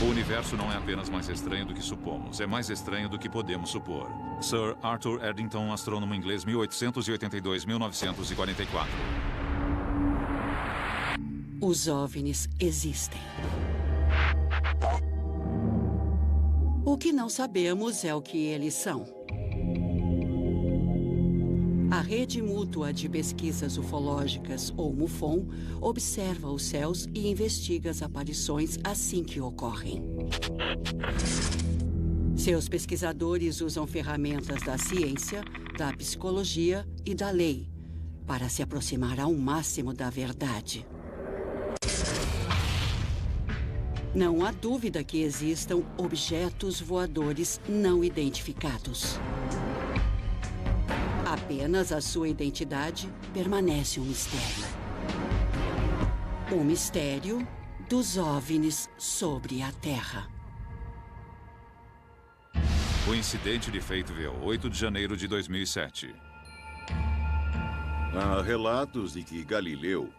O universo não é apenas mais estranho do que supomos, é mais estranho do que podemos supor. Sir Arthur Eddington, astrônomo inglês, 1882-1944. Os OVNIs existem. O que não sabemos é o que eles são. A Rede Mútua de Pesquisas Ufológicas, ou MUFON, observa os céus e investiga as aparições assim que ocorrem. Seus pesquisadores usam ferramentas da ciência, da psicologia e da lei para se aproximar ao máximo da verdade. Não há dúvida que existam objetos voadores não identificados. Apenas a sua identidade permanece um mistério. O mistério dos OVNIs sobre a Terra. O incidente de Fayetteville, 8 de janeiro de 2007. Há relatos de que Galileu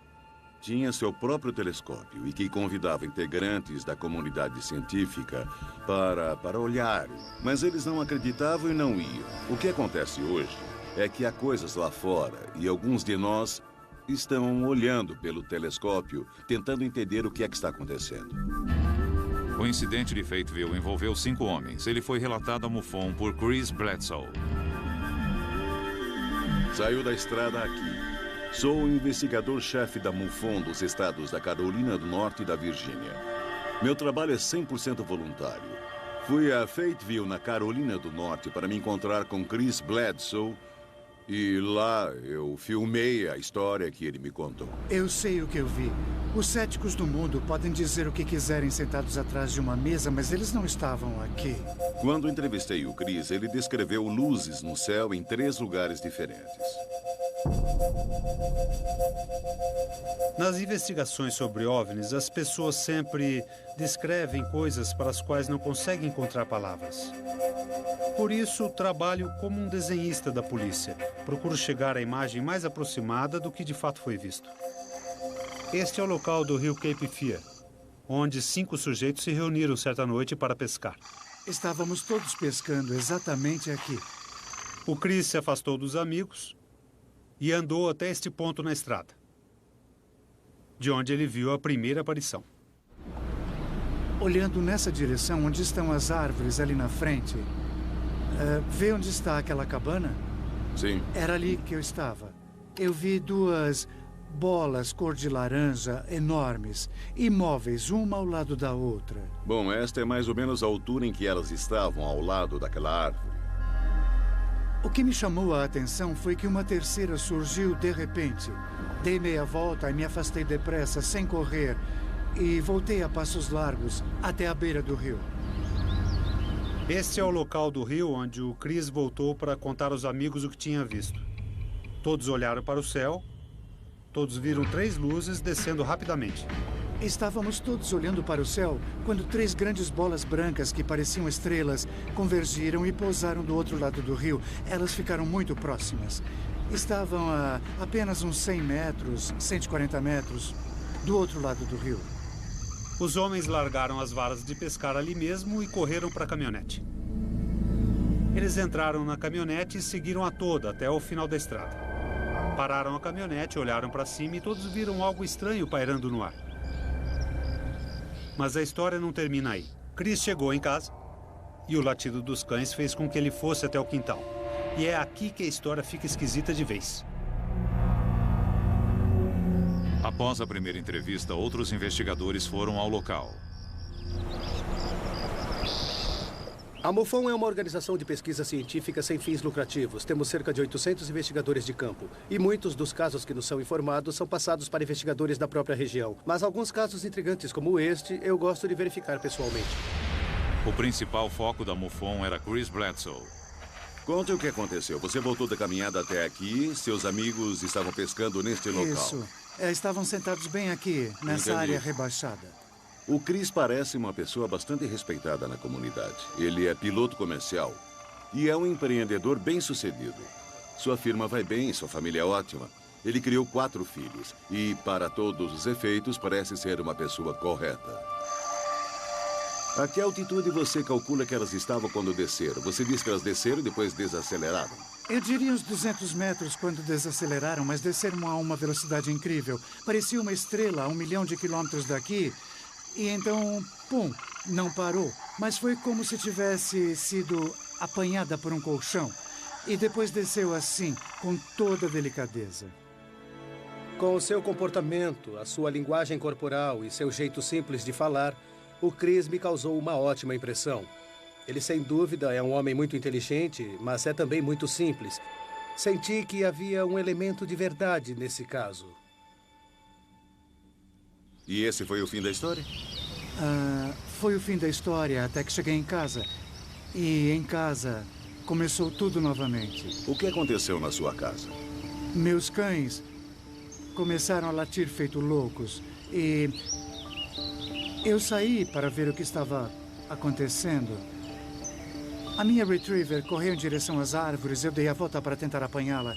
tinha seu próprio telescópio e que convidava integrantes da comunidade científica para olhar, mas eles não acreditavam e não iam. O que acontece hoje é que há coisas lá fora e alguns de nós estão olhando pelo telescópio, tentando entender o que é que está acontecendo. O incidente de Fayetteville envolveu 5 homens. Ele foi relatado ao MUFON por Chris Bledsoe. Saiu da estrada aqui. Sou o investigador-chefe da MUFON dos estados da Carolina do Norte e da Virgínia. Meu trabalho é 100% voluntário. Fui a Fayetteville, na Carolina do Norte, para me encontrar com Chris Bledsoe. E lá eu filmei a história que ele me contou. Eu sei o que eu vi. Os céticos do mundo podem dizer o que quiserem sentados atrás de uma mesa, mas eles não estavam aqui. Quando entrevistei o Chris, ele descreveu luzes no céu em 3 lugares diferentes. Nas investigações sobre OVNIs, as pessoas sempre descrevem coisas para as quais não conseguem encontrar palavras. Por isso, trabalho como um desenhista da polícia. Procuro chegar à imagem mais aproximada do que de fato foi visto. Este é o local do rio Cape Fear, onde 5 sujeitos se reuniram certa noite para pescar. Estávamos todos pescando exatamente aqui. O Chris se afastou dos amigos e andou até este ponto na estrada, de onde ele viu a primeira aparição. Olhando nessa direção, onde estão as árvores ali na frente, vê onde está aquela cabana? Sim. Era ali que eu estava. Eu vi 2 bolas cor de laranja enormes, imóveis, uma ao lado da outra. Bom, esta é mais ou menos a altura em que elas estavam ao lado daquela árvore. O que me chamou a atenção foi que uma terceira surgiu de repente. Dei meia volta e me afastei depressa, sem correr, e voltei a passos largos até a beira do rio. Este é o local do rio onde o Chris voltou para contar aos amigos o que tinha visto. Todos olharam para o céu, todos viram 3 luzes descendo rapidamente. Estávamos todos olhando para o céu quando 3 grandes bolas brancas que pareciam estrelas convergiram e pousaram do outro lado do rio. Elas ficaram muito próximas. Estavam a apenas uns 100 metros, 140 metros do outro lado do rio. Os homens largaram as varas de pescar ali mesmo e correram para a caminhonete. Eles entraram na caminhonete e seguiram a toda até o final da estrada. Pararam a caminhonete, olharam para cima e todos viram algo estranho pairando no ar. Mas a história não termina aí. Chris chegou em casa e o latido dos cães fez com que ele fosse até o quintal. E é aqui que a história fica esquisita de vez. Após a primeira entrevista, outros investigadores foram ao local. A MUFON é uma organização de pesquisa científica sem fins lucrativos. Temos cerca de 800 investigadores de campo. E muitos dos casos que nos são informados são passados para investigadores da própria região. Mas alguns casos intrigantes como este, eu gosto de verificar pessoalmente. O principal foco da MUFON era Chris Bledsoe. Conte o que aconteceu. Você voltou da caminhada até aqui, seus amigos estavam pescando neste local. Isso. Estavam sentados bem aqui, nessa área rebaixada. O Chris parece uma pessoa bastante respeitada na comunidade. Ele é piloto comercial e é um empreendedor bem-sucedido. Sua firma vai bem e sua família é ótima. Ele criou 4 filhos e, para todos os efeitos, parece ser uma pessoa correta. A que altitude você calcula que elas estavam quando desceram? Você disse que elas desceram e depois desaceleraram. Eu diria uns 200 metros quando desaceleraram, mas desceram a uma velocidade incrível. Parecia uma estrela a 1 milhão de quilômetros daqui. E então, pum, não parou. Mas foi como se tivesse sido apanhada por um colchão. E depois desceu assim, com toda delicadeza. Com o seu comportamento, a sua linguagem corporal e seu jeito simples de falar, o Chris me causou uma ótima impressão. Ele, sem dúvida, é um homem muito inteligente, mas é também muito simples. Senti que havia um elemento de verdade nesse caso. E esse foi o fim da história? Foi o fim da história até que cheguei em casa. E em casa começou tudo novamente. O que aconteceu na sua casa? Meus cães começaram a latir feito loucos. E eu saí para ver o que estava acontecendo. A minha Retriever correu em direção às árvores. Eu dei a volta para tentar apanhá-la.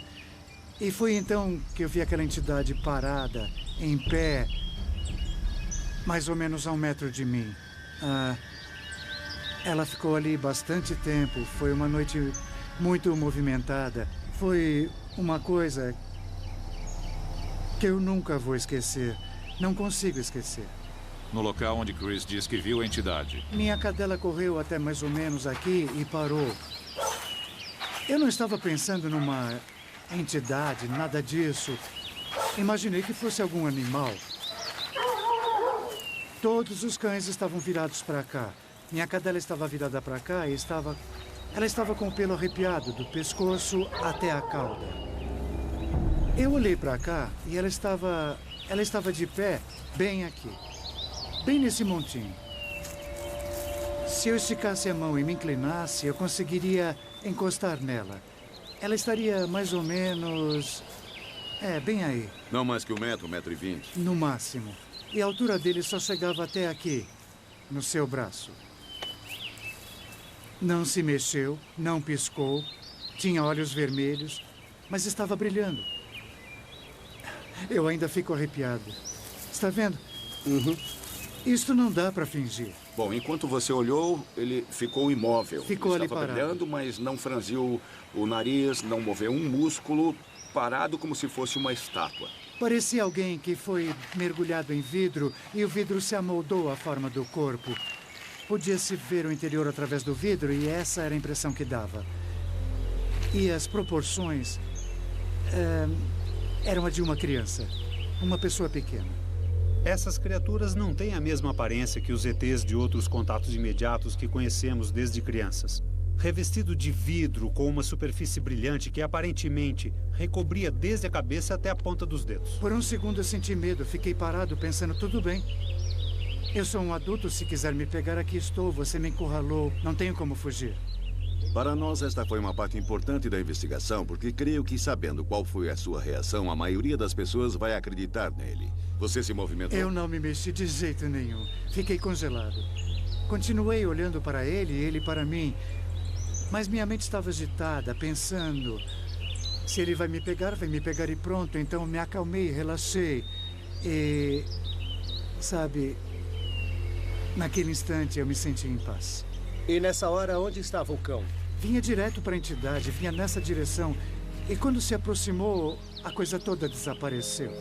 E foi então que eu vi aquela entidade parada, em pé, mais ou menos a 1 metro de mim. Ela ficou ali bastante tempo. Foi uma noite muito movimentada. Foi uma coisa que eu nunca vou esquecer. Não consigo esquecer. No local onde Chris diz que viu a entidade. Minha cadela correu até mais ou menos aqui e parou. Eu não estava pensando numa entidade, nada disso. Imaginei que fosse algum animal. Todos os cães estavam virados para cá. Minha cadela estava virada para cá e ela estava com o pelo arrepiado, do pescoço até a cauda. Eu olhei para cá e ela estava de pé, bem aqui. Bem nesse montinho. Se eu esticasse a mão e me inclinasse, eu conseguiria encostar nela. Ela estaria mais ou menos... bem aí. Não mais que 1 metro, 1,20 m. No máximo. E a altura dele só chegava até aqui, no seu braço. Não se mexeu, não piscou, tinha olhos vermelhos, mas estava brilhando. Eu ainda fico arrepiado. Está vendo? Uhum. Isto não dá para fingir. Bom, enquanto você olhou, ele ficou imóvel. Ficou ali parado. Estava brilhando, mas não franziu o nariz, não moveu um músculo, parado como se fosse uma estátua. Parecia alguém que foi mergulhado em vidro e o vidro se amoldou à forma do corpo. Podia-se ver o interior através do vidro e essa era a impressão que dava. E as proporções eram a de uma criança, uma pessoa pequena. Essas criaturas não têm a mesma aparência que os ETs de outros contatos imediatos que conhecemos desde crianças. Revestido de vidro com uma superfície brilhante que aparentemente recobria desde a cabeça até a ponta dos dedos. Por um segundo eu senti medo, fiquei parado pensando, tudo bem. Eu sou um adulto, se quiser me pegar, aqui estou, você me encurralou, não tenho como fugir. Para nós, esta foi uma parte importante da investigação, porque creio que, sabendo qual foi a sua reação, a maioria das pessoas vai acreditar nele. Você se movimentou? Eu não me mexi de jeito nenhum. Fiquei congelado. Continuei olhando para ele e ele para mim. Mas minha mente estava agitada, pensando... Se ele vai me pegar e pronto. Então me acalmei, relaxei. E... sabe... Naquele instante eu me senti em paz. E nessa hora, onde estava o cão? Vinha direto para a entidade, vinha nessa direção. E quando se aproximou, a coisa toda desapareceu.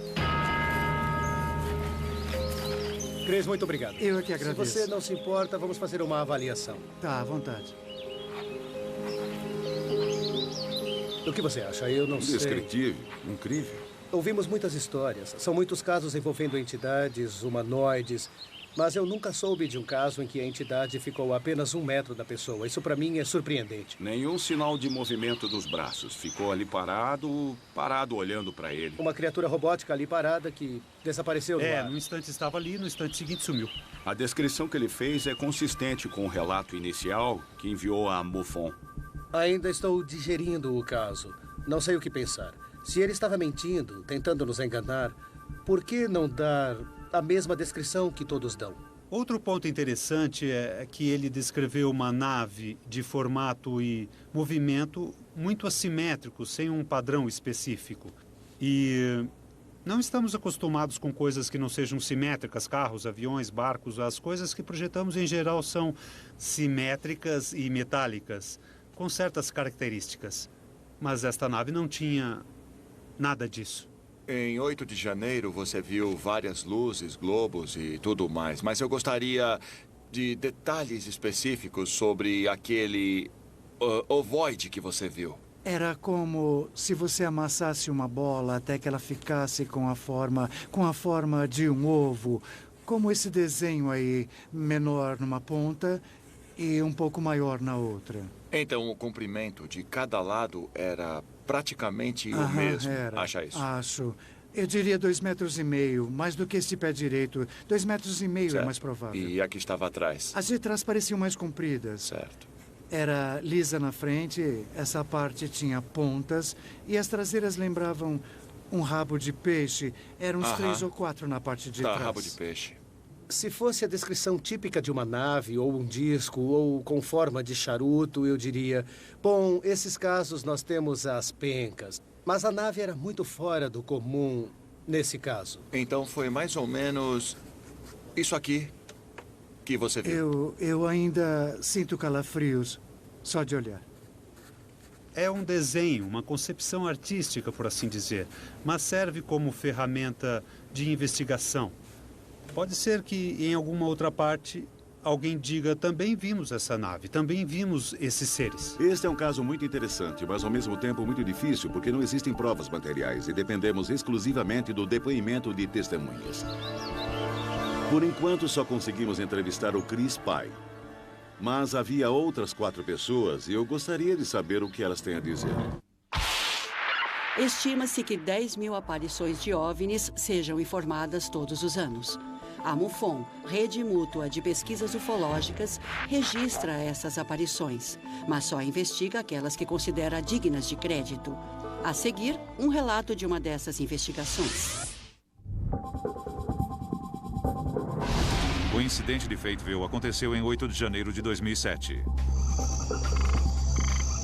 Chris, muito obrigado. Eu é que agradeço. Se você não se importa, vamos fazer uma avaliação. Tá, à vontade. O que você acha? Eu não sei. Indescritível, incrível. Ouvimos muitas histórias. São muitos casos envolvendo entidades, humanoides. Mas eu nunca soube de um caso em que a entidade ficou a apenas 1 metro da pessoa. Isso para mim é surpreendente. Nenhum sinal de movimento dos braços. Ficou ali parado olhando para ele. Uma criatura robótica ali parada que desapareceu no ar. No instante estava ali, no instante seguinte sumiu. A descrição que ele fez é consistente com o relato inicial que enviou a MUFON. Ainda estou digerindo o caso. Não sei o que pensar. Se ele estava mentindo, tentando nos enganar, por que não dar a mesma descrição que todos dão? Outro ponto interessante é que ele descreveu uma nave de formato e movimento muito assimétrico, sem um padrão específico. E Não estamos acostumados com coisas que não sejam simétricas, carros, aviões, barcos. As coisas que projetamos em geral são simétricas e metálicas, com certas características. Mas esta nave não tinha nada disso. Em 8 de janeiro, você viu várias luzes, globos e tudo mais. Mas eu gostaria de detalhes específicos sobre aquele ovoide que você viu. Era como se você amassasse uma bola até que ela ficasse com a forma de um ovo. Como esse desenho aí, menor numa ponta e um pouco maior na outra. Então, o comprimento de cada lado era praticamente o mesmo. Era. Acha isso? Acho. Eu diria 2,5 metros, mais do que esse pé direito. 2,5 metros é mais provável. E a que estava atrás? As de trás pareciam mais compridas. Certo. Era lisa na frente, essa parte tinha pontas e as traseiras lembravam um rabo de peixe. Eram uns 3 ou 4 na parte de trás. Rabo de peixe. Se fosse a descrição típica de uma nave, ou um disco, ou com forma de charuto, eu diria... Bom, esses casos nós temos as pencas. Mas a nave era muito fora do comum nesse caso. Então foi mais ou menos isso aqui que você viu. Eu ainda sinto calafrios, só de olhar. É um desenho, uma concepção artística, por assim dizer, mas serve como ferramenta de investigação. Pode ser que em alguma outra parte alguém diga: também vimos essa nave, também vimos esses seres. Este é um caso muito interessante, mas ao mesmo tempo muito difícil, porque não existem provas materiais e dependemos exclusivamente do depoimento de testemunhas. Por enquanto, só conseguimos entrevistar o Chris Pye. Mas havia outras 4 pessoas e eu gostaria de saber o que elas têm a dizer. Estima-se que 10.000 aparições de OVNIs sejam informadas todos os anos. A MUFON, Rede Mútua de Pesquisas Ufológicas, registra essas aparições, mas só investiga aquelas que considera dignas de crédito. A seguir, um relato de uma dessas investigações. O incidente de Fateville aconteceu em 8 de janeiro de 2007.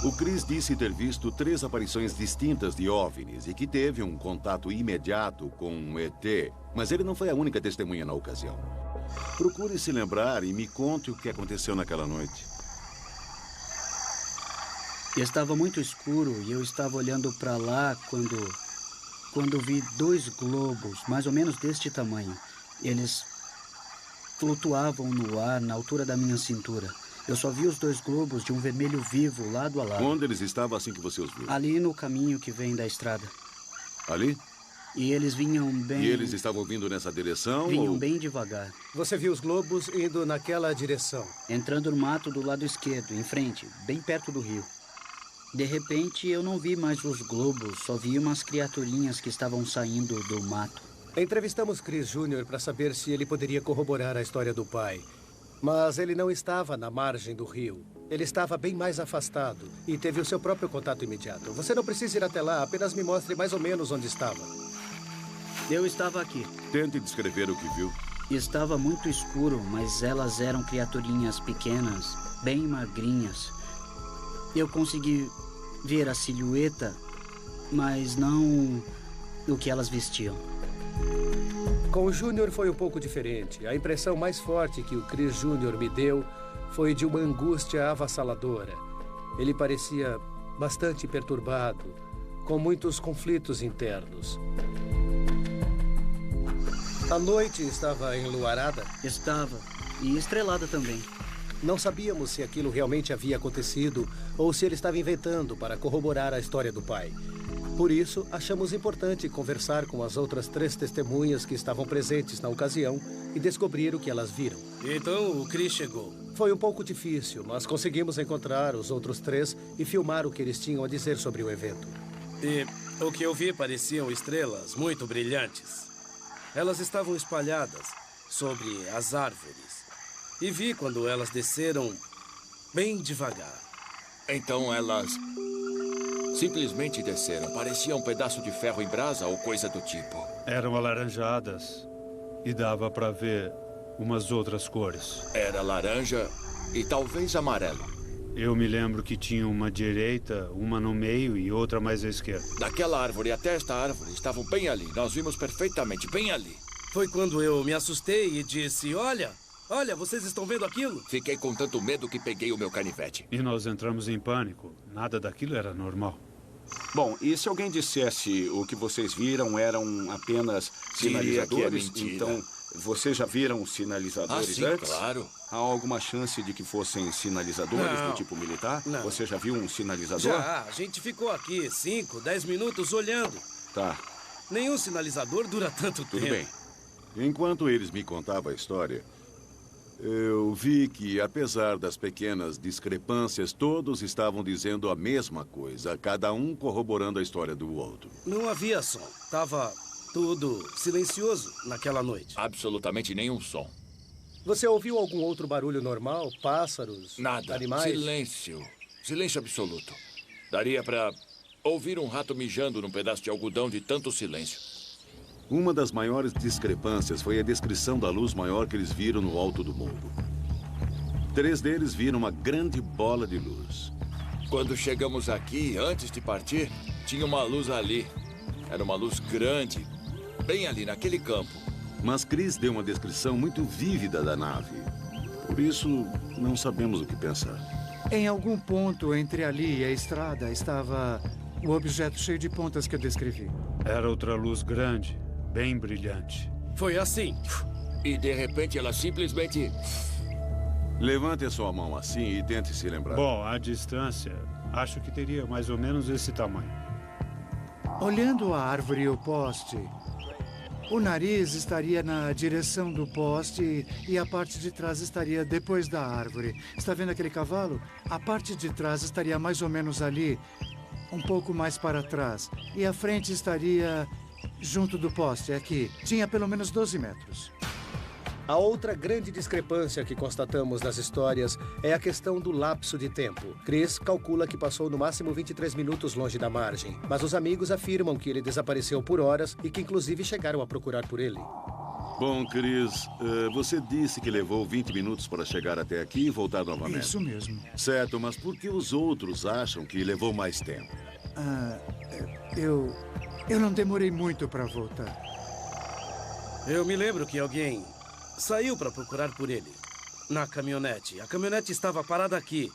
O Chris disse ter visto 3 aparições distintas de OVNIs e que teve um contato imediato com um ET, mas ele não foi a única testemunha na ocasião. Procure se lembrar e me conte o que aconteceu naquela noite. Estava muito escuro e eu estava olhando para lá quando vi 2 globos, mais ou menos deste tamanho. Eles flutuavam no ar na altura da minha cintura. Eu só vi os 2 globos de um vermelho vivo, lado a lado. Onde eles estavam assim que você os viu? Ali no caminho que vem da estrada. Ali? E eles vinham bem... E eles estavam vindo nessa direção? Vinham bem devagar. Você viu os globos indo naquela direção? Entrando no mato do lado esquerdo, em frente, bem perto do rio. De repente, eu não vi mais os globos, só vi umas criaturinhas que estavam saindo do mato. Entrevistamos Chris Jr. para saber se ele poderia corroborar a história do pai. Mas ele não estava na margem do rio. Ele estava bem mais afastado e teve o seu próprio contato imediato. Você não precisa ir até lá, apenas me mostre mais ou menos onde estava. Eu estava aqui. Tente descrever o que viu. Estava muito escuro, mas elas eram criaturinhas pequenas, bem magrinhas. Eu consegui ver a silhueta, mas não o que elas vestiam. Com o Júnior foi um pouco diferente. A impressão mais forte que o Chris Jr. me deu foi de uma angústia avassaladora. Ele parecia bastante perturbado, com muitos conflitos internos. A noite estava enluarada? Estava, e estrelada também. Não sabíamos se aquilo realmente havia acontecido ou se ele estava inventando para corroborar a história do pai. Por isso, achamos importante conversar com as outras 3 testemunhas que estavam presentes na ocasião e descobrir o que elas viram. Então o Chris chegou. Foi um pouco difícil, mas conseguimos encontrar os outros 3 e filmar o que eles tinham a dizer sobre o evento. E o que eu vi pareciam estrelas muito brilhantes. Elas estavam espalhadas sobre as árvores. E vi quando elas desceram bem devagar. Então elas simplesmente desceram. Parecia um pedaço de ferro em brasa ou coisa do tipo. Eram alaranjadas e dava para ver umas outras cores. Era laranja e talvez amarelo. Eu me lembro que tinha uma à direita, uma no meio e outra mais à esquerda. Daquela árvore até esta árvore estavam bem ali. Nós vimos perfeitamente, bem ali. Foi quando eu me assustei e disse, olha, vocês estão vendo aquilo? Fiquei com tanto medo que peguei o meu canivete. E nós entramos em pânico. Nada daquilo era normal. Bom, e se alguém dissesse o que vocês viram eram apenas Diria que é sinalizadores? mentira. Então, vocês já viram os sinalizadores sim, antes? claro. Há alguma chance de que fossem sinalizadores Não. do tipo militar? Não. Você já viu um sinalizador? Já, a gente ficou aqui 5, 10 minutos olhando. Tá, Nenhum sinalizador dura tanto tudo tempo. bem. Enquanto eles me contavam a história, eu vi que, apesar das pequenas discrepâncias, todos estavam dizendo a mesma coisa, cada um corroborando a história do outro. Não havia som. Tava tudo silencioso naquela noite. Absolutamente nenhum som. Você ouviu algum outro barulho normal? Pássaros? Nada. Animais? Silêncio. Silêncio absoluto. Daria para ouvir um rato mijando num pedaço de algodão de tanto silêncio. Uma das maiores discrepâncias foi a descrição da luz maior que eles viram no alto do morro. 3 deles viram uma grande bola de luz. Quando chegamos aqui, antes de partir, tinha uma luz ali. Era uma luz grande, bem ali naquele campo. Mas Chris deu uma descrição muito vívida da nave. Por isso, não sabemos o que pensar. Em algum ponto entre ali e a estrada estava o objeto cheio de pontas que eu descrevi. Era outra luz grande, bem brilhante. Foi assim. E de repente ela simplesmente... Levante a sua mão assim e tente se lembrar. Bom, a distância, acho que teria mais ou menos esse tamanho. Olhando a árvore e o poste, o nariz estaria na direção do poste e a parte de trás estaria depois da árvore. Está vendo aquele cavalo? A parte de trás estaria mais ou menos ali, um pouco mais para trás. E a frente estaria junto do poste, aqui. Tinha pelo menos 12 metros. A outra grande discrepância que constatamos nas histórias é a questão do lapso de tempo. Chris calcula que passou no máximo 23 minutos longe da margem, mas os amigos afirmam que ele desapareceu por horas e que inclusive chegaram a procurar por ele. Bom, Chris, você disse que levou 20 minutos para chegar até aqui e voltar novamente. Isso mesmo. Certo, mas por que os outros acham que levou mais tempo? Eu não demorei muito para voltar. Eu me lembro que alguém saiu para procurar por ele, na caminhonete. A caminhonete estava parada aqui.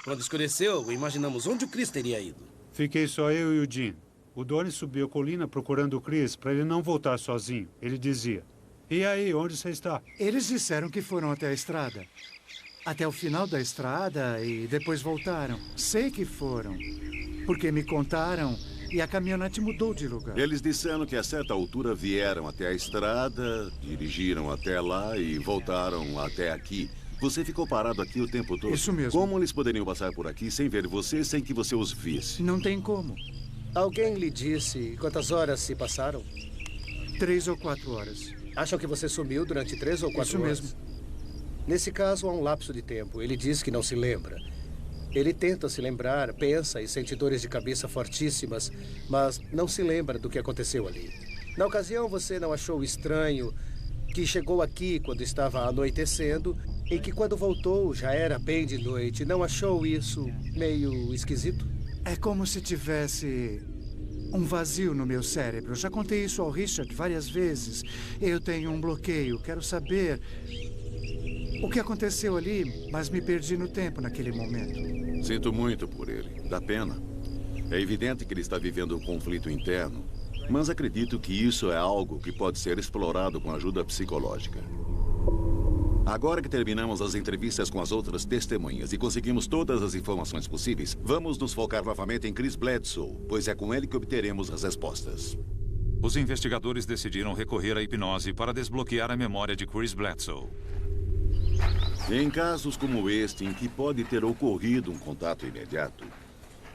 Quando escureceu, imaginamos onde o Chris teria ido. Fiquei só eu e o Jim. O Donnie subiu a colina procurando o Chris para ele não voltar sozinho. Ele dizia, e aí, onde você está? Eles disseram que foram até a estrada. Até o final da estrada e depois voltaram. Sei que foram, porque me contaram e a caminhonete mudou de lugar. Eles disseram que a certa altura vieram até a estrada, dirigiram até lá e voltaram até aqui. Você ficou parado aqui o tempo todo? Isso mesmo. Como eles poderiam passar por aqui sem ver você, sem que você os visse? Não tem como. Alguém lhe disse quantas horas se passaram? 3 ou 4 horas. Acham que você sumiu durante 3 ou 4 Isso horas? mesmo. Nesse caso, há um lapso de tempo. Ele diz que não se lembra. Ele tenta se lembrar, pensa e sente dores de cabeça fortíssimas, mas não se lembra do que aconteceu ali. Na ocasião, você não achou estranho que chegou aqui quando estava anoitecendo e que quando voltou já era bem de noite. Não achou isso meio esquisito? É como se tivesse um vazio no meu cérebro. Já contei isso ao Richard várias vezes. Eu tenho um bloqueio. Quero saber o que aconteceu ali, mas me perdi no tempo naquele momento. Sinto muito por ele. Dá pena. É evidente que ele está vivendo um conflito interno, mas acredito que isso é algo que pode ser explorado com ajuda psicológica. Agora que terminamos as entrevistas com as outras testemunhas e conseguimos todas as informações possíveis, vamos nos focar novamente em Chris Bledsoe, pois é com ele que obteremos as respostas. Os investigadores decidiram recorrer à hipnose para desbloquear a memória de Chris Bledsoe. Em casos como este, em que pode ter ocorrido um contato imediato,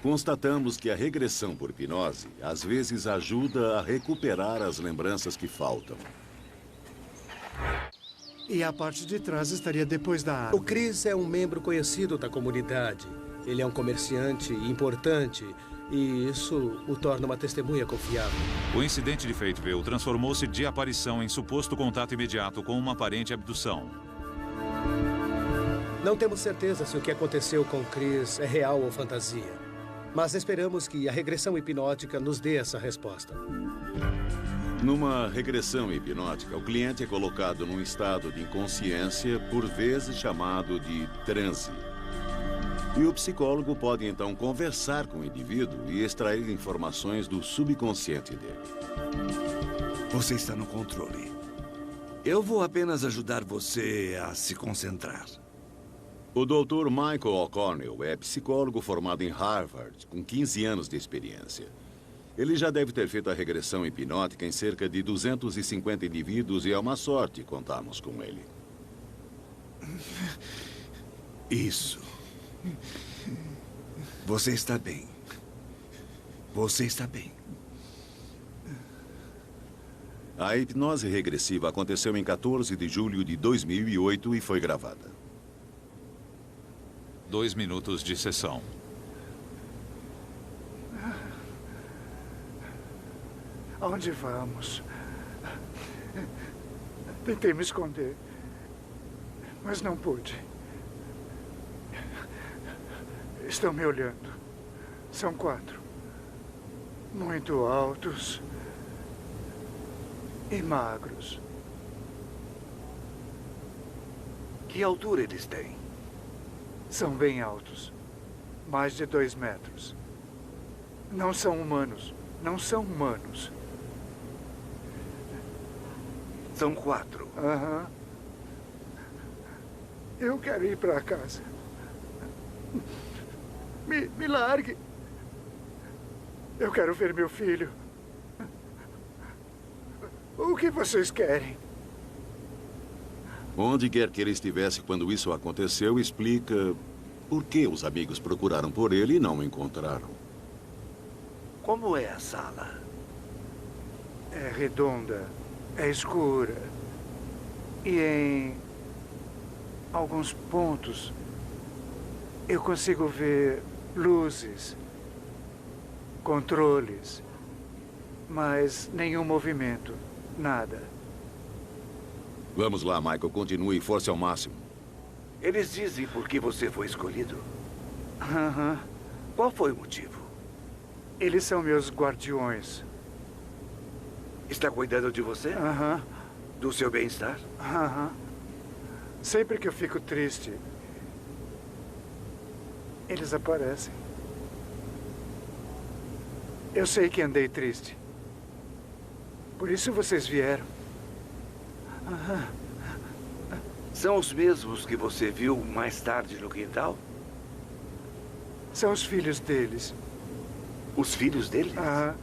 constatamos que a regressão por hipnose às vezes ajuda a recuperar as lembranças que faltam. E a parte de trás estaria depois da O árvore. Chris é um membro conhecido da comunidade. Ele é um comerciante importante e isso o torna uma testemunha confiável. O incidente de Fateville transformou-se de aparição em suposto contato imediato com uma aparente abdução. Não temos certeza se o que aconteceu com Chris é real ou fantasia. Mas esperamos que a regressão hipnótica nos dê essa resposta. Numa regressão hipnótica, o cliente é colocado num estado de inconsciência, por vezes chamado de transe. E o psicólogo pode então conversar com o indivíduo e extrair informações do subconsciente dele. Você está no controle. Eu vou apenas ajudar você a se concentrar. O Dr. Michael O'Connell é psicólogo formado em Harvard, com 15 anos de experiência. Ele já deve ter feito a regressão hipnótica em cerca de 250 indivíduos e é uma sorte contarmos com ele. Isso. Você está bem. Você está bem. A hipnose regressiva aconteceu em 14 de julho de 2008 e foi gravada. 2 minutos de sessão. Aonde vamos? Tentei me esconder, mas não pude. Estão me olhando. São 4. Muito altos e magros. Que altura eles têm? São bem altos. Mais de 2 metros. Não são humanos. Não são humanos. São 4. Aham. Eu quero ir para casa. Me largue. Eu quero ver meu filho. O que vocês querem? Onde quer que ele estivesse quando isso aconteceu, explica por que os amigos procuraram por ele e não o encontraram. Como é a sala? É redonda, é escura. E em alguns pontos eu consigo ver luzes, controles, mas nenhum movimento, nada. Vamos lá, Michael. Continue e force ao máximo. Eles dizem por que você foi escolhido. Aham. Qual foi o motivo? Eles são meus guardiões. Está cuidando de você? Aham. Do seu bem-estar? Aham. Sempre que eu fico triste, eles aparecem. Eu sei que andei triste. Por isso vocês vieram. Aham. São os mesmos que você viu mais tarde no quintal? São os filhos deles. Os filhos deles? Aham.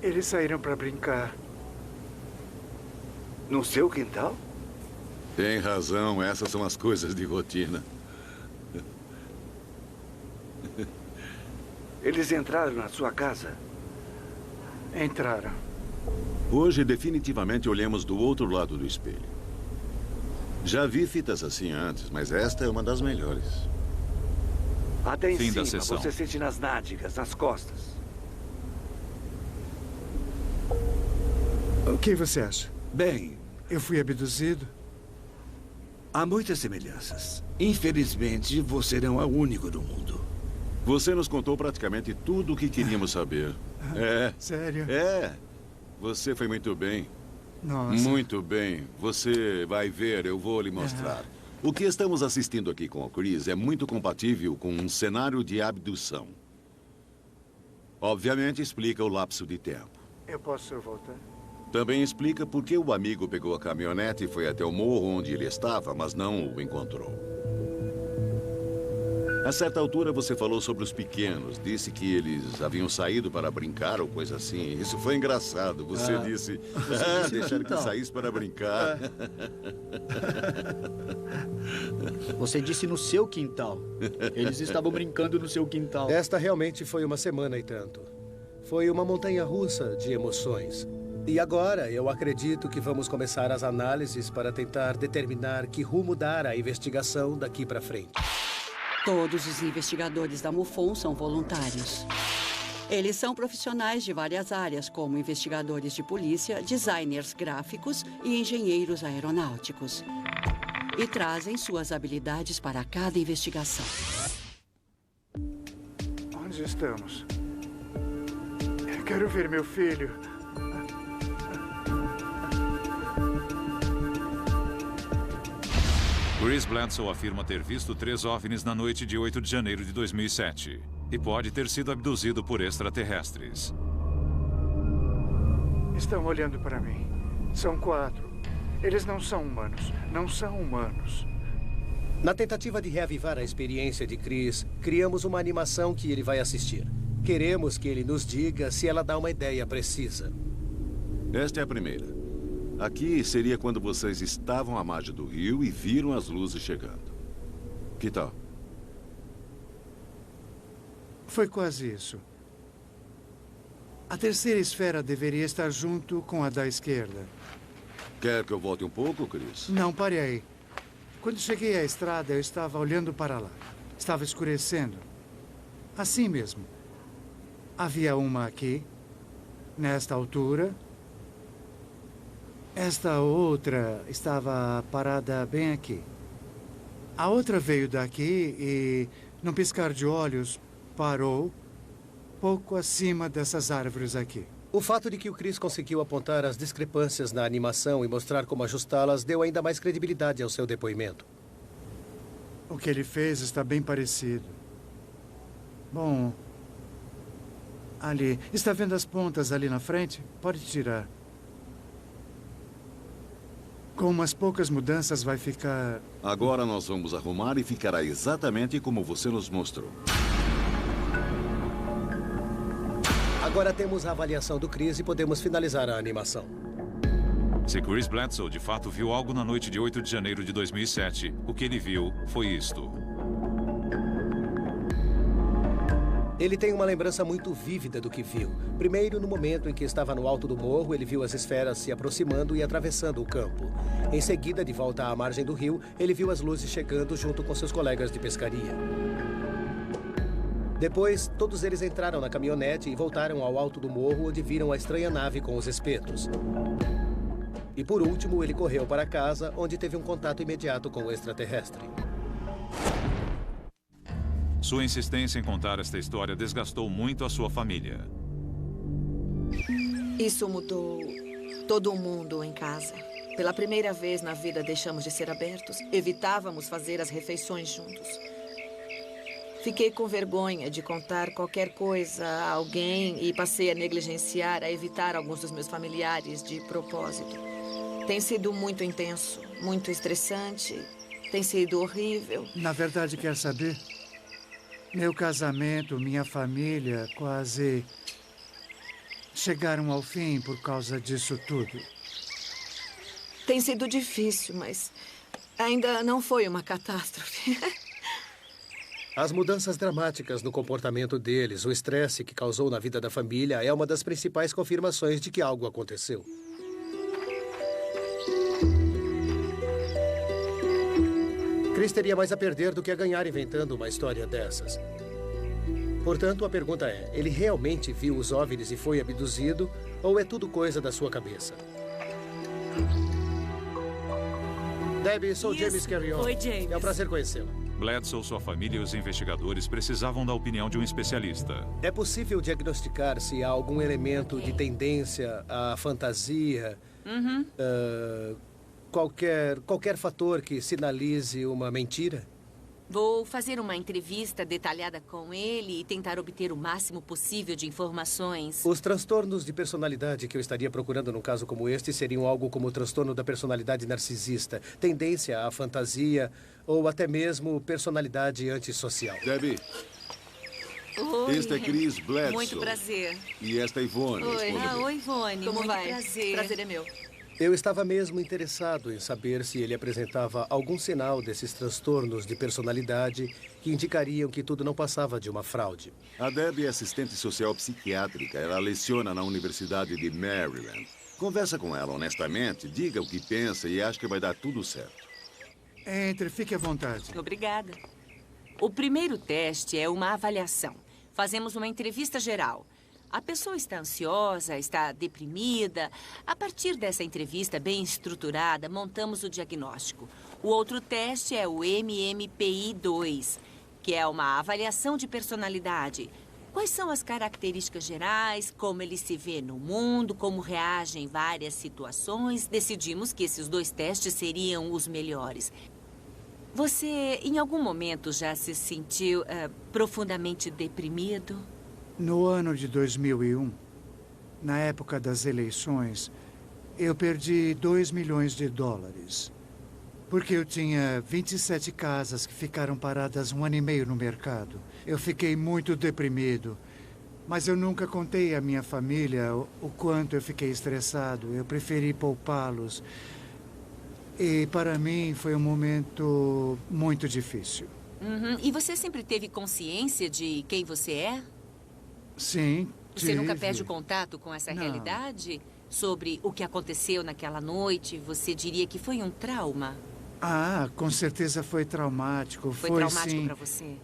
Eles saíram para brincar. No seu quintal? Tem razão. Essas são as coisas de rotina. Eles entraram na sua casa? Entraram. Hoje, definitivamente, olhamos do outro lado do espelho. Já vi fitas assim antes, mas esta é uma das melhores. Até em Fim da cima, sessão. você sente nas nádegas, nas costas. O que você acha? Bem, Eu fui abduzido? há muitas semelhanças. Infelizmente, você não é o único do mundo. Você nos contou praticamente tudo o que queríamos saber. É. Sério? É. Você foi muito bem. Nossa. Muito bem. Você vai ver, eu vou lhe mostrar. O que estamos assistindo aqui com o Chris é muito compatível com um cenário de abdução. Obviamente explica o lapso de tempo. Eu posso voltar? Também explica por que o amigo pegou a caminhonete e foi até o morro onde ele estava, mas não o encontrou. A certa altura você falou sobre os pequenos. Disse que eles haviam saído para brincar ou coisa assim. Isso foi engraçado. Você disse, deixaram que saísse para brincar. Você disse no seu quintal. Eles estavam brincando no seu quintal. Esta realmente foi uma semana e tanto. Foi uma montanha-russa de emoções. E agora eu acredito que vamos começar as análises para tentar determinar que rumo dar à investigação daqui para frente. Todos os investigadores da MUFON são voluntários. Eles são profissionais de várias áreas, como investigadores de polícia, designers gráficos e engenheiros aeronáuticos. e trazem suas habilidades para cada investigação. Onde estamos? Eu quero ver meu filho. Chris Bledsoe afirma ter visto 3 OVNIs na noite de 8 de janeiro de 2007 e pode ter sido abduzido por extraterrestres. Estão olhando para mim. São 4. Eles não são humanos. Não são humanos. Na tentativa de reavivar a experiência de Chris, criamos uma animação que ele vai assistir. Queremos que ele nos diga se ela dá uma ideia precisa. Esta é a primeira. Aqui seria quando vocês estavam à margem do rio e viram as luzes chegando. Que tal? Foi quase isso. A terceira esfera deveria estar junto com a da esquerda. Quer que eu volte um pouco, Chris? Não, pare aí. Quando cheguei à estrada, eu estava olhando para lá. Estava escurecendo. Assim mesmo. Havia uma aqui, nesta altura. Esta outra estava parada bem aqui. A outra veio daqui e, num piscar de olhos, parou pouco acima dessas árvores aqui. O fato de que o Chris conseguiu apontar as discrepâncias na animação e mostrar como ajustá-las deu ainda mais credibilidade ao seu depoimento. O que ele fez está bem parecido. Bom, ali. Está vendo as pontas ali na frente? Pode tirar. Com umas poucas mudanças vai ficar... Agora nós vamos arrumar e ficará exatamente como você nos mostrou. Agora temos a avaliação do Chris e podemos finalizar a animação. Se Chris Bledsoe de fato viu algo na noite de 8 de janeiro de 2007, o que ele viu foi isto. Ele tem uma lembrança muito vívida do que viu. Primeiro, no momento em que estava no alto do morro, ele viu as esferas se aproximando e atravessando o campo. Em seguida, de volta à margem do rio, ele viu as luzes chegando junto com seus colegas de pescaria. Depois, todos eles entraram na caminhonete e voltaram ao alto do morro, onde viram a estranha nave com os espetos. E por último, ele correu para casa, onde teve um contato imediato com o extraterrestre. Sua insistência em contar esta história desgastou muito a sua família. Isso mudou todo mundo em casa. Pela primeira vez na vida deixamos de ser abertos. Evitávamos fazer as refeições juntos. Fiquei com vergonha de contar qualquer coisa a alguém e passei a negligenciar, a evitar alguns dos meus familiares de propósito. Tem sido muito intenso, muito estressante. Tem sido horrível. Na verdade, quer saber? Meu casamento, minha família, quase chegaram ao fim por causa disso tudo. Tem sido difícil, mas ainda não foi uma catástrofe. As mudanças dramáticas no comportamento deles, o estresse que causou na vida da família é uma das principais confirmações de que algo aconteceu. Chris teria mais a perder do que a ganhar inventando uma história dessas. Portanto, a pergunta é, ele realmente viu os OVNIs e foi abduzido, ou é tudo coisa da sua cabeça? Debbie, sou James Carrion. Oi, James. É um prazer conhecê-la. Bledsoe, sua família e os investigadores precisavam da opinião de um especialista. É possível diagnosticar se há algum elemento de tendência à fantasia, qualquer fator que sinalize uma mentira? Vou fazer uma entrevista detalhada com ele e tentar obter o máximo possível de informações. Os transtornos de personalidade que eu estaria procurando num caso como este seriam algo como o transtorno da personalidade narcisista, tendência à fantasia ou até mesmo personalidade antissocial. Debbie, Oi. este é Chris Bledsoe. Muito prazer. E esta é Ivone. Oi, oi, Ivone. Como Muito vai? prazer. Prazer é meu. Eu estava mesmo interessado em saber se ele apresentava algum sinal desses transtornos de personalidade que indicariam que tudo não passava de uma fraude. A Debbie é assistente social psiquiátrica. Ela leciona na Universidade de Maryland. Conversa com ela honestamente, diga o que pensa e acho que vai dar tudo certo. Entre, fique à vontade. Obrigada. O primeiro teste é uma avaliação. Fazemos uma entrevista geral. A pessoa está ansiosa, está deprimida. A partir dessa entrevista bem estruturada, montamos o diagnóstico. O outro teste é o MMPI-2, que é uma avaliação de personalidade. Quais são as características gerais, como ele se vê no mundo, como reage em várias situações. Decidimos que esses 2 testes seriam os melhores. Você, em algum momento, já se sentiu profundamente deprimido? No ano de 2001, na época das eleições, eu perdi $2 milhões. Porque eu tinha 27 casas que ficaram paradas 1 ano e meio no mercado. Eu fiquei muito deprimido. Mas eu nunca contei à minha família o quanto eu fiquei estressado. Eu preferi poupá-los. E para mim foi um momento muito difícil. Uhum. E você sempre teve consciência de quem você é? Sim, Você nunca perde o contato com essa realidade? Sobre o que aconteceu naquela noite? Você diria que foi um trauma? Ah, com certeza foi traumático. Foi traumático para você?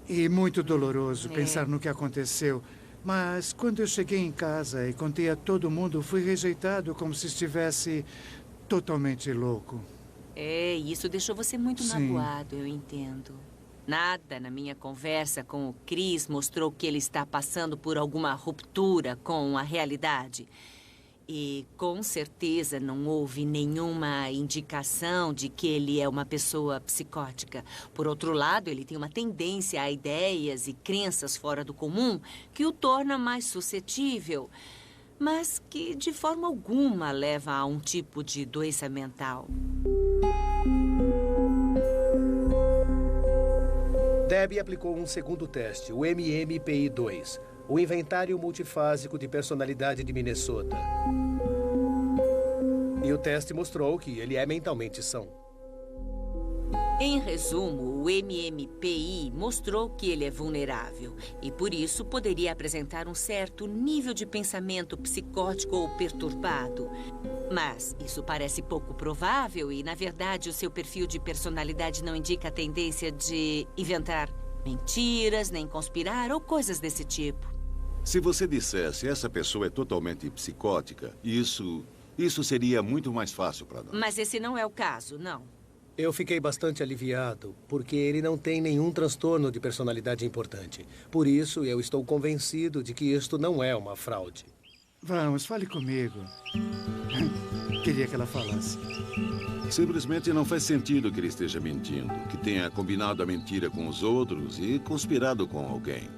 E muito doloroso pensar no que aconteceu. Mas quando eu cheguei em casa e contei a todo mundo, fui rejeitado como se estivesse totalmente louco. Isso deixou você muito magoado, eu entendo. Nada na minha conversa com o Chris mostrou que ele está passando por alguma ruptura com a realidade. E com certeza não houve nenhuma indicação de que ele é uma pessoa psicótica. Por outro lado, ele tem uma tendência a ideias e crenças fora do comum que o torna mais suscetível, mas que de forma alguma leva a um tipo de doença mental. Debbie aplicou um segundo teste, o MMPI-2, o Inventário Multifásico de Personalidade de Minnesota. E o teste mostrou que ele é mentalmente são. Em resumo, o MMPI mostrou que ele é vulnerável e, por isso, poderia apresentar um certo nível de pensamento psicótico ou perturbado. Mas isso parece pouco provável e, na verdade, o seu perfil de personalidade não indica a tendência de inventar mentiras, nem conspirar ou coisas desse tipo. Se você dissesse essa pessoa é totalmente psicótica, isso seria muito mais fácil para nós. Mas esse não é o caso, não. Eu fiquei bastante aliviado, porque ele não tem nenhum transtorno de personalidade importante. Por isso, eu estou convencido de que isto não é uma fraude. Vamos, fale comigo. Queria que ela falasse. Simplesmente não faz sentido que ele esteja mentindo, que tenha combinado a mentira com os outros e conspirado com alguém.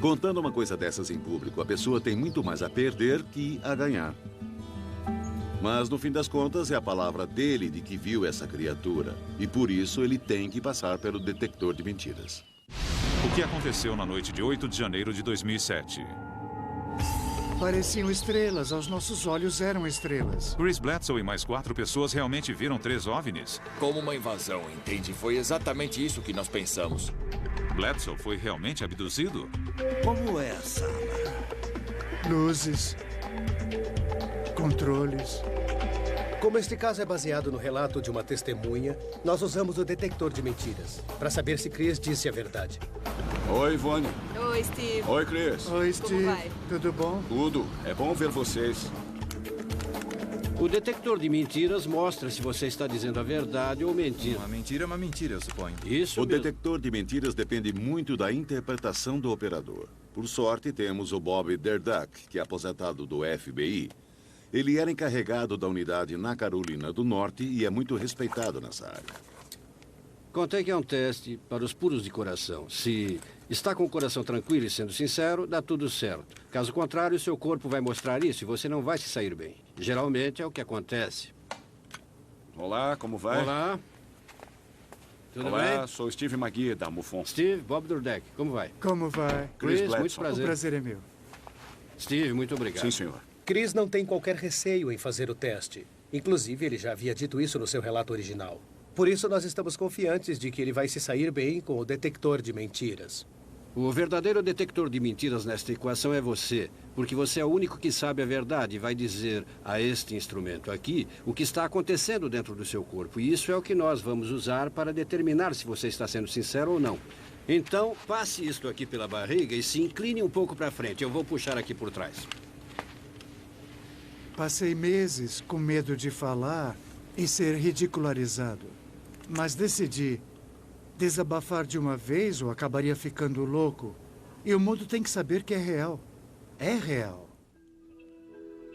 Contando uma coisa dessas em público, a pessoa tem muito mais a perder que a ganhar. Mas, no fim das contas, é a palavra dele de que viu essa criatura. E, por isso, ele tem que passar pelo detector de mentiras. O que aconteceu na noite de 8 de janeiro de 2007? Pareciam estrelas. Aos nossos olhos eram estrelas. Chris Bledsoe e mais 4 pessoas realmente viram 3 OVNIs? Como uma invasão, entende? Foi exatamente isso que nós pensamos. Bledsoe foi realmente abduzido? Como é a sala? Luzes. Controles. Como este caso é baseado no relato de uma testemunha, nós usamos o detector de mentiras para saber se Chris disse a verdade. Oi, Ivone. Oi, Steve. Oi, Chris. Oi, Steve. Como vai? Tudo bom? Tudo. É bom ver vocês. O detector de mentiras mostra se você está dizendo a verdade ou mentindo. Uma mentira é uma mentira, eu suponho. Isso mesmo. O detector de mentiras depende muito da interpretação do operador. Por sorte, temos o Bob Derduck, que é aposentado do FBI. Ele era encarregado da unidade na Carolina do Norte e é muito respeitado nessa área. Contei que é um teste para os puros de coração. Se está com o coração tranquilo e sendo sincero, dá tudo certo. Caso contrário, seu corpo vai mostrar isso e você não vai se sair bem. Geralmente é o que acontece. Olá, como vai? Olá. Tudo Olá, bem? sou Steve McGee, da MUFON. Steve, Bob Durdeck, como vai? Como vai? Chris, muito prazer. O prazer é meu. Steve, muito obrigado. Sim, senhor. Chris não tem qualquer receio em fazer o teste. Inclusive, ele já havia dito isso no seu relato original. Por isso, nós estamos confiantes de que ele vai se sair bem com o detector de mentiras. O verdadeiro detector de mentiras nesta equação é você, porque você é o único que sabe a verdade e vai dizer a este instrumento aqui o que está acontecendo dentro do seu corpo. E isso é o que nós vamos usar para determinar se você está sendo sincero ou não. Então, passe isto aqui pela barriga e se incline um pouco para frente. Eu vou puxar aqui por trás. Passei meses com medo de falar e ser ridicularizado. Mas decidi desabafar de uma vez ou acabaria ficando louco. E o mundo tem que saber que é real. É real.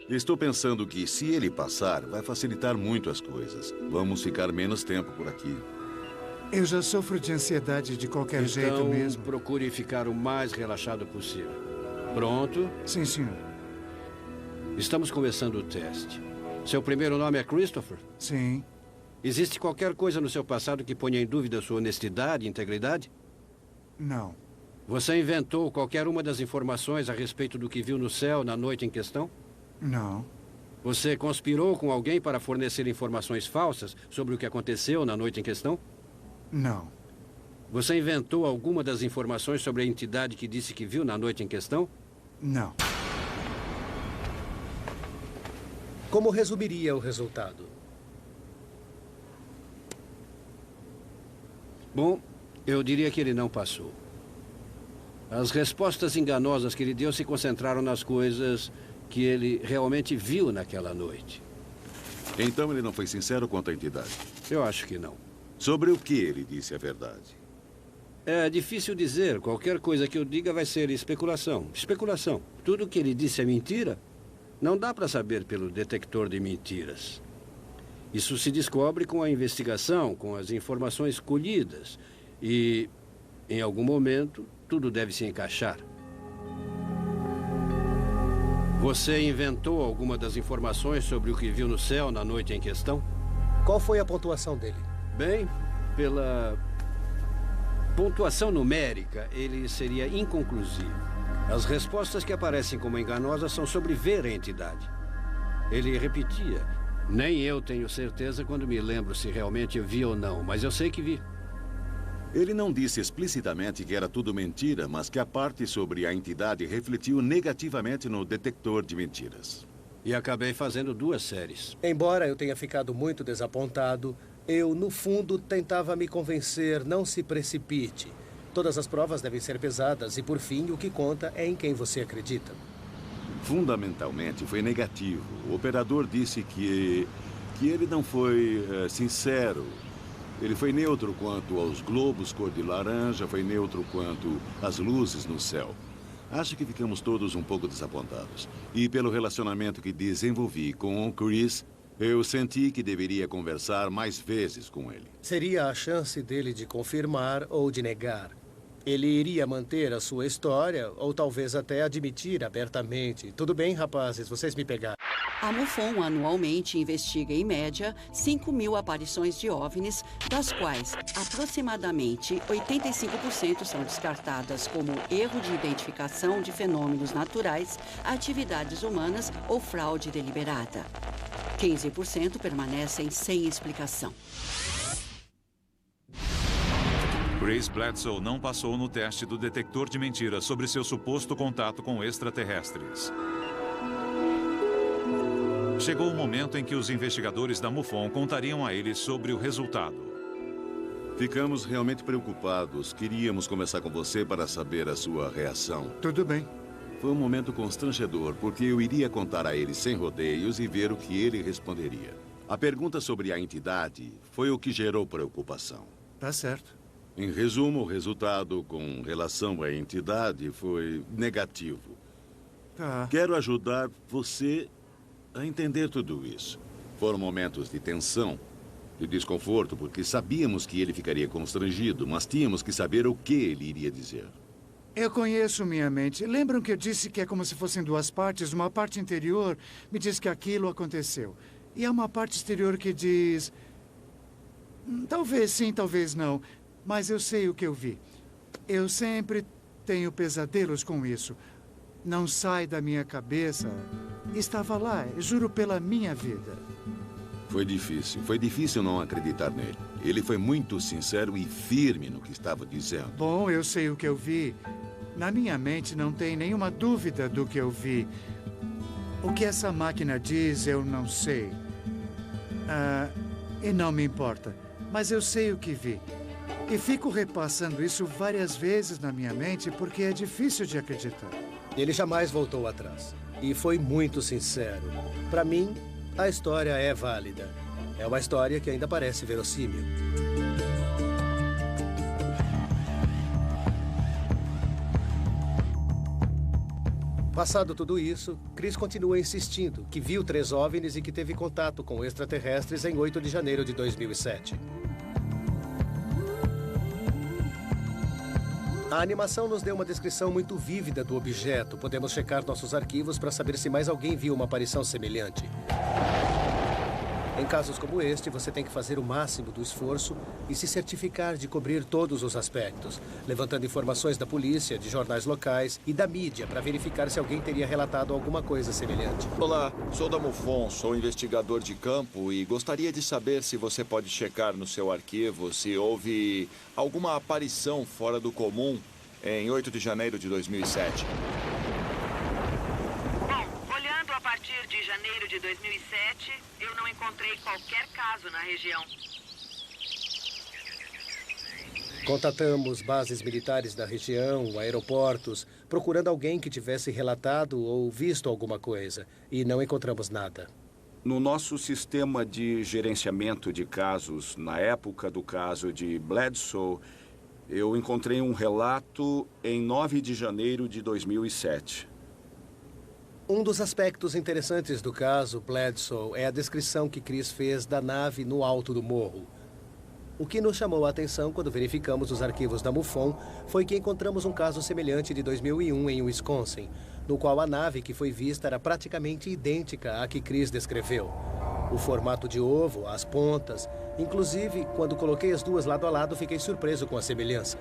Estou pensando que, se ele passar, vai facilitar muito as coisas. Vamos ficar menos tempo por aqui. Eu já sofro de ansiedade de qualquer jeito mesmo. Procure ficar o mais relaxado possível. Pronto? Sim, senhor. Estamos começando o teste. Seu primeiro nome é Christopher? Sim. Existe qualquer coisa no seu passado que ponha em dúvida sua honestidade e integridade? Não. Você inventou qualquer uma das informações a respeito do que viu no céu na noite em questão? Não. Você conspirou com alguém para fornecer informações falsas sobre o que aconteceu na noite em questão? Não. Você inventou alguma das informações sobre a entidade que disse que viu na noite em questão? Não. Como resumiria o resultado? Bom, eu diria que ele não passou. As respostas enganosas que ele deu se concentraram nas coisas que ele realmente viu naquela noite. Então ele não foi sincero quanto à entidade? Eu acho que não. Sobre o que ele disse a verdade? É difícil dizer. Qualquer coisa que eu diga vai ser especulação. Especulação. Tudo que ele disse é mentira? Não dá para saber pelo detector de mentiras. Isso se descobre com a investigação, com as informações colhidas. E, em algum momento, tudo deve se encaixar. Você inventou alguma das informações sobre o que viu no céu na noite em questão? Qual foi a pontuação dele? Bem, pela pontuação numérica, ele seria inconclusivo. As respostas que aparecem como enganosas são sobre ver a entidade. Ele repetia: nem eu tenho certeza quando me lembro se realmente eu vi ou não, mas eu sei que vi. Ele não disse explicitamente que era tudo mentira, mas que a parte sobre a entidade refletiu negativamente no detector de mentiras. E acabei fazendo 2 séries. Embora eu tenha ficado muito desapontado, eu, no fundo, tentava me convencer, não se precipite. Todas as provas devem ser pesadas e, por fim, o que conta é em quem você acredita. Fundamentalmente, foi negativo. O operador disse que ele não foi sincero. Ele foi neutro quanto aos globos cor de laranja, foi neutro quanto às luzes no céu. Acho que ficamos todos um pouco desapontados. E pelo relacionamento que desenvolvi com o Chris, eu senti que deveria conversar mais vezes com ele. Seria a chance dele de confirmar ou de negar. Ele iria manter a sua história ou talvez até admitir abertamente. Tudo bem, rapazes, vocês me pegaram. A MUFON anualmente investiga, em média, 5.000 aparições de OVNIs, das quais aproximadamente 85% são descartadas como erro de identificação de fenômenos naturais, atividades humanas ou fraude deliberada. 15% permanecem sem explicação. Chris Bledsoe não passou no teste do detector de mentiras sobre seu suposto contato com extraterrestres. Chegou o momento em que os investigadores da MUFON contariam a ele sobre o resultado. Ficamos realmente preocupados. Queríamos começar com você para saber a sua reação. Tudo bem. Foi um momento constrangedor, porque eu iria contar a ele sem rodeios e ver o que ele responderia. A pergunta sobre a entidade foi o que gerou preocupação. Tá certo. Em resumo, o resultado com relação à entidade foi negativo. Tá. Quero ajudar você a entender tudo isso. Foram momentos de tensão, de desconforto, porque sabíamos que ele ficaria constrangido, mas tínhamos que saber o que ele iria dizer. Eu conheço minha mente. Lembram que eu disse que é como se fossem 2 partes? Uma parte interior me diz que aquilo aconteceu. E há uma parte exterior que diz... talvez sim, talvez não. Mas eu sei o que eu vi. Eu sempre tenho pesadelos com isso. Não sai da minha cabeça. Estava lá, juro pela minha vida. Foi difícil não acreditar nele. Ele foi muito sincero e firme no que estava dizendo. Bom, eu sei o que eu vi. Na minha mente não tem nenhuma dúvida do que eu vi. O que essa máquina diz, eu não sei. E não me importa. Mas eu sei o que vi. E fico repassando isso várias vezes na minha mente porque é difícil de acreditar. Ele jamais voltou atrás. E foi muito sincero. Para mim, a história é válida. É uma história que ainda parece verossímil. Passado tudo isso, Chris continua insistindo que viu 3 OVNIs e que teve contato com extraterrestres em 8 de janeiro de 2007. A animação nos deu uma descrição muito vívida do objeto. Podemos checar nossos arquivos para saber se mais alguém viu uma aparição semelhante. Em casos como este, você tem que fazer o máximo do esforço e se certificar de cobrir todos os aspectos, levantando informações da polícia, de jornais locais e da mídia para verificar se alguém teria relatado alguma coisa semelhante. Olá, sou da MUFON, sou investigador de campo e gostaria de saber se você pode checar no seu arquivo se houve alguma aparição fora do comum em 8 de janeiro de 2007. A partir de janeiro de 2007, eu não encontrei qualquer caso na região. Contatamos bases militares da região, aeroportos, procurando alguém que tivesse relatado ou visto alguma coisa, e não encontramos nada. No nosso sistema de gerenciamento de casos, na época do caso de Bledsoe, eu encontrei um relato em 9 de janeiro de 2007. Um dos aspectos interessantes do caso Bledsoe é a descrição que Chris fez da nave no alto do morro. O que nos chamou a atenção quando verificamos os arquivos da MUFON foi que encontramos um caso semelhante de 2001 em Wisconsin, no qual a nave que foi vista era praticamente idêntica à que Chris descreveu. O formato de ovo, as pontas, inclusive, quando coloquei as duas lado a lado, fiquei surpreso com a semelhança.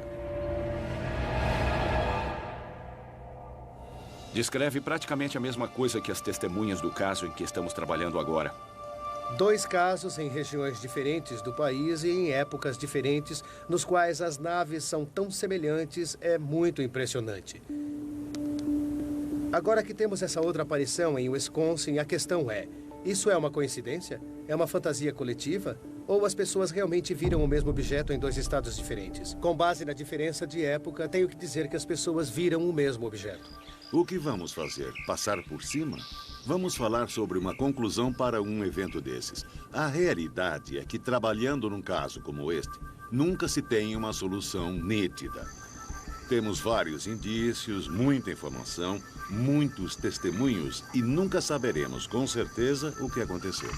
Descreve praticamente a mesma coisa que as testemunhas do caso em que estamos trabalhando agora. 2 casos em regiões diferentes do país e em épocas diferentes, nos quais as naves são tão semelhantes, é muito impressionante. Agora que temos essa outra aparição em Wisconsin, a questão é: isso é uma coincidência? É uma fantasia coletiva? Ou as pessoas realmente viram o mesmo objeto em 2 estados diferentes? Com base na diferença de época, tenho que dizer que as pessoas viram o mesmo objeto. O que vamos fazer? Passar por cima? Vamos falar sobre uma conclusão para um evento desses. A realidade é que, trabalhando num caso como este, nunca se tem uma solução nítida. Temos vários indícios, muita informação, muitos testemunhos e nunca saberemos com certeza o que aconteceu.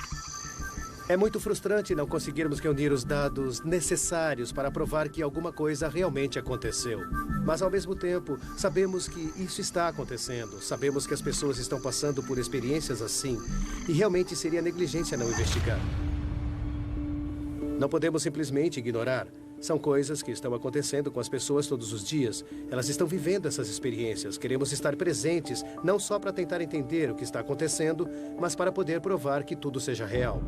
É muito frustrante não conseguirmos reunir os dados necessários para provar que alguma coisa realmente aconteceu. Mas, ao mesmo tempo, sabemos que isso está acontecendo. Sabemos que as pessoas estão passando por experiências assim. E realmente seria negligência não investigar. Não podemos simplesmente ignorar. São coisas que estão acontecendo com as pessoas todos os dias. Elas estão vivendo essas experiências. Queremos estar presentes, não só para tentar entender o que está acontecendo, mas para poder provar que tudo seja real.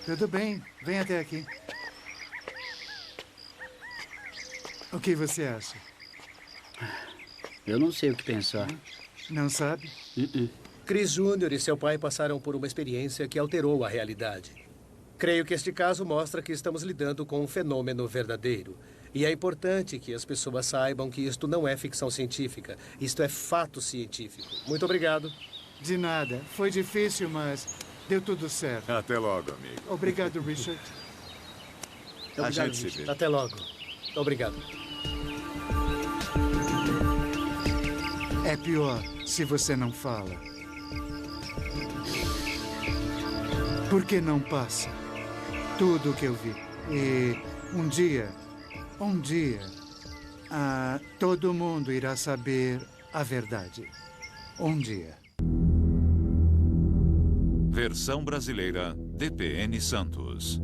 Tudo bem, vem até aqui. O que você acha? Eu não sei o que pensar. Não sabe? Chris Jr. e seu pai passaram por uma experiência que alterou a realidade. Creio que este caso mostra que estamos lidando com um fenômeno verdadeiro. E é importante que as pessoas saibam que isto não é ficção científica. Isto é fato científico. Muito obrigado. De nada. Foi difícil, mas deu tudo certo. Até logo, amigo. Obrigado, Richard. A gente se vê. Até logo. Obrigado. É pior se você não fala. Porque não passa tudo o que eu vi. E um dia, todo mundo irá saber a verdade. Um dia. Versão brasileira, DPN Santos.